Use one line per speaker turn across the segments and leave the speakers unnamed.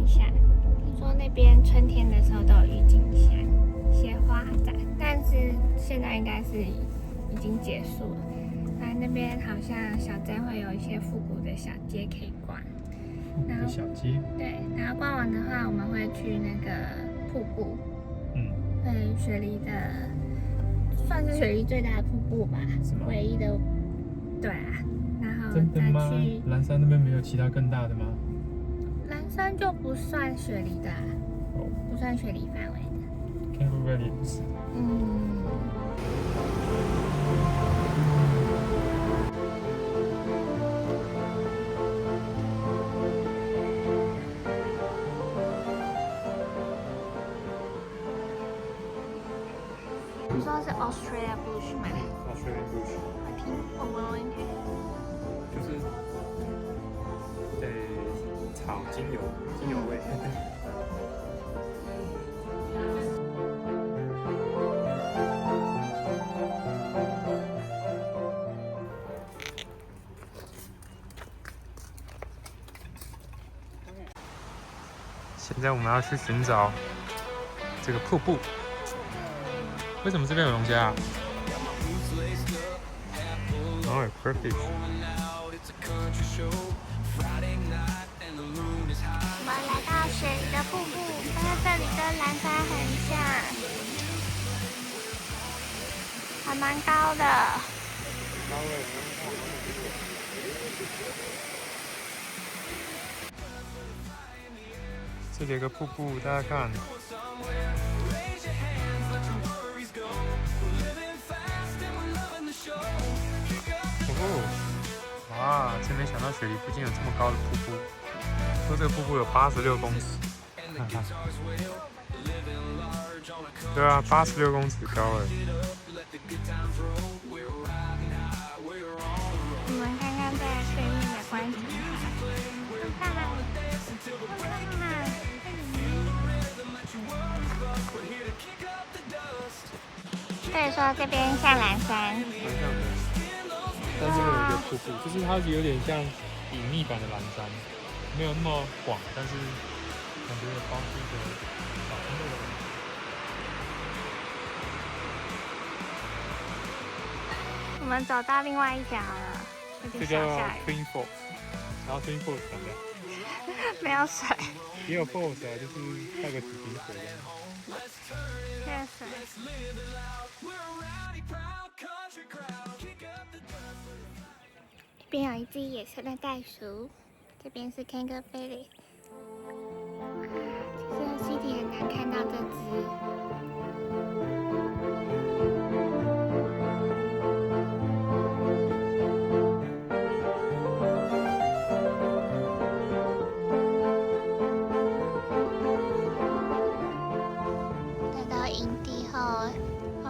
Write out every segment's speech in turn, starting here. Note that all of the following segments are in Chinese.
下。听说那边春天的时候都有郁金香、鲜花展，但是现在应该是已经结束了。那边好像小镇会有一些复古的小街可以逛。
然后小街。
对，然后逛完的话，我们会去那个瀑布。对，雪梨的算是雪梨最大的瀑布吧，唯一的。对啊，然后再去
蓝山那边没有其他更大的吗？
蓝山就不算雪梨的、不算雪梨范围的。
Kangaroo Valley 也不是。
你说是 Australia Bush 吗
？Australia Bush。
我听我闻闻看。
就是草精油味。现在我们要去寻找这个瀑布。为什么这边有龙虾啊？哦，有 crayfish。
我们来到雪梨的瀑布，但是这里跟蓝山很像，还蛮高的。
这里有个瀑布，大家看。哇，真没想到雪梨附近有这么高的瀑布。说这个瀑布有86公尺。对啊，86公尺高哎。
我们看看在对面的观景台，看看。所以说这边像蓝山，
蛮像的，但这个有一个瀑布，就是它有点像隐秘版的蓝山，没有那么广，但是感觉有包出一个小瀑布的感觉。
我们走到另外一条了，
这叫 Twin Falls， 然后 Twin Falls 怎么样？
没有水，
也有 Falls 啊，就是带个几瓶水这样。
缺水。这边有一只野生的袋鼠，这边是 Kangaroo Valley。其实 City 很难看到这只。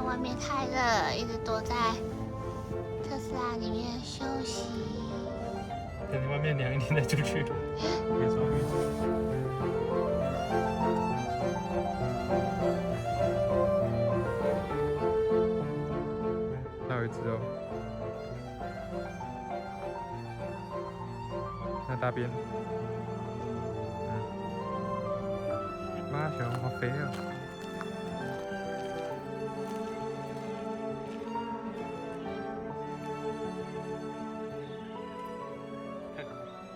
外面太热了，一直躲在特斯拉里面休息。
等外面凉一点再出去。别说别说。还有一只哦。那大便。妈熊好肥啊！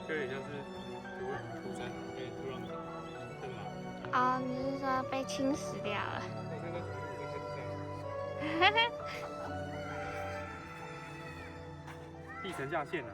就有点像是土山被土壤对吗？
哦，你是说被侵蚀掉了？
地层下陷了。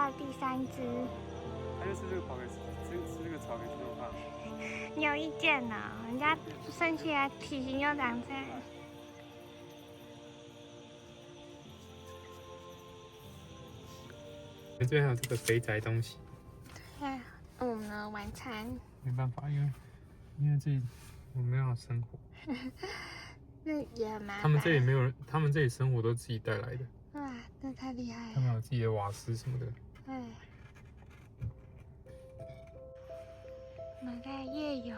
到第3只。
他就吃这个草给吃这个草给猪肉饭。
你有意见呢？人家生起来体型又长这样。
这边还有这个肥宅东西。
对，呢，晚餐。
没办法，因为这里我没有生火。
那也很麻烦。
他们这里没有人，他们这里生活都自己带来的。
哇，那太厉害了。
他们有自己的瓦斯什么的。
对。我们在夜游。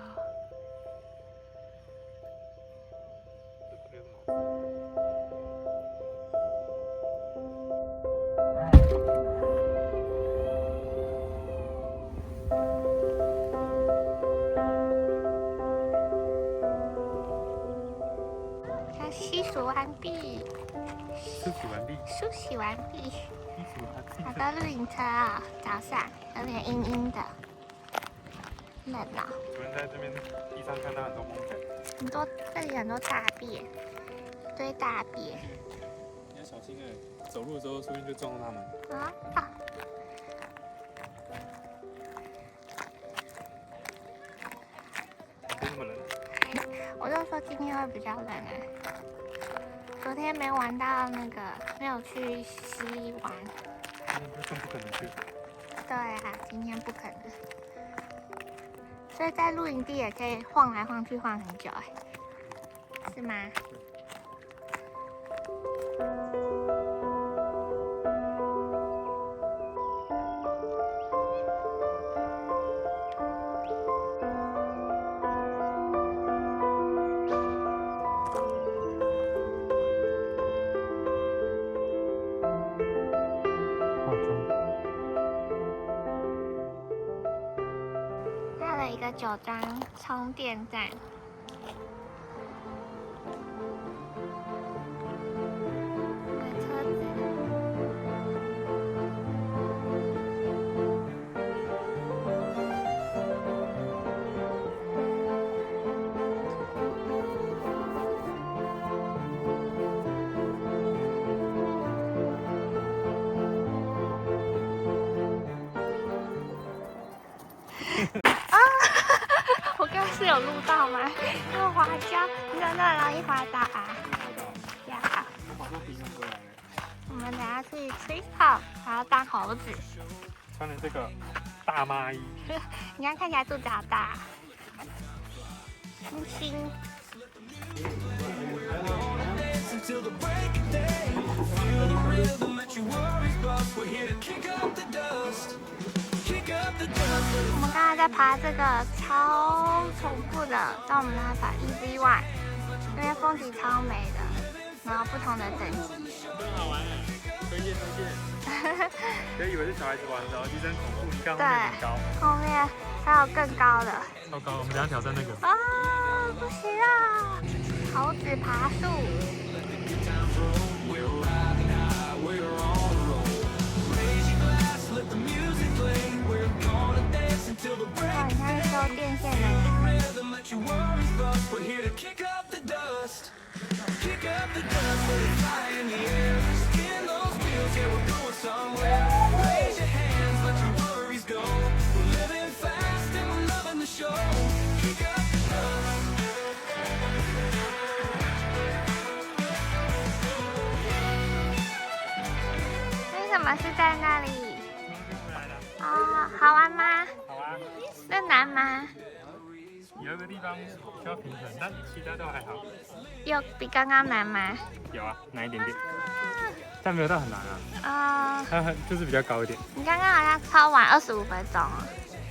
洗漱完毕。
梳洗完毕。
梳洗完毕。
好
到露营车啊、早上有点阴阴的，冷啊。
昨天在这边地上看到很多蒙蚬。
这里很多大便，一堆大便。
你要小心哎，走路的时候说不定就撞到它们。
啊！
为什么冷？
我就说今天会比较冷哎。昨天没玩到那个，没有去溪玩。
更不可能去。
对啊，今天不可能。所以在露营地也可以晃来晃去，晃很久哎，是吗？一个酒庄充电站，车子。我刚刚是有录到吗？那个滑跤，你真的容易滑倒啊！呀，我们等下去吹泡，还要当猴子。
穿了这个大妈衣，
你看看起来肚子好大，很轻。我们刚才在爬这个超重复的，但我们在爬 Easy One， 那边风景超美的，然后不同的等级。
真好玩哎，推荐。别以为是小孩子玩的，其实很恐怖。你看后面很高，
后面还有更高的。
超高，我们等下挑战那个。
啊，不行啊！猴子爬树。哇，你看修电线的。为什么是在那里？哦，好玩吗？
好玩。
那难吗？
有一个地方需要平衡，但其他都还好。
有比刚刚难吗？
有啊，难一点点，但没有到很难啊。
啊，
它就是比较高一点。
你刚刚好像超晚25分钟哦。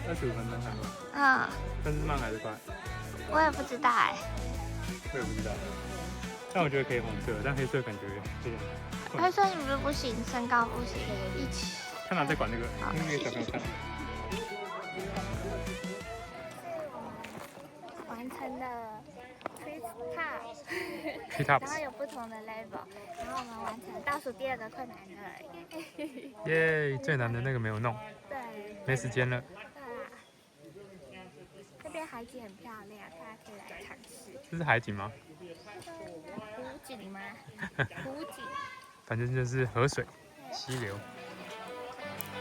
25分钟才会。
嗯。
但是慢还是快？
我也不知道哎。
我也不知道。但我觉得可以红色，但黑色感觉有点。
黑色你不行，身高不行，一起。
看哪在管这个？那个小朋友看。
完成了
Tree Top，
然后有不同的 level， 然后我们完成倒数第2个困难的。
耶，最难的那个没有弄。
对。
没时间了。
对啊。这边海景很漂亮，大家可以来尝试。
这是海景吗？
湖景吗？湖景。
反正就是河水、溪流。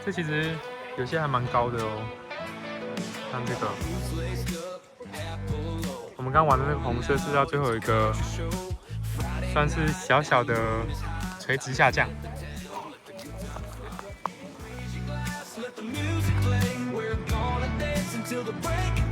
这其实有些还蛮高的哦，像这个，我们刚玩的那个红色是到最后有一个，算是小小的垂直下降。
Let the music play, we're gonna dance until the break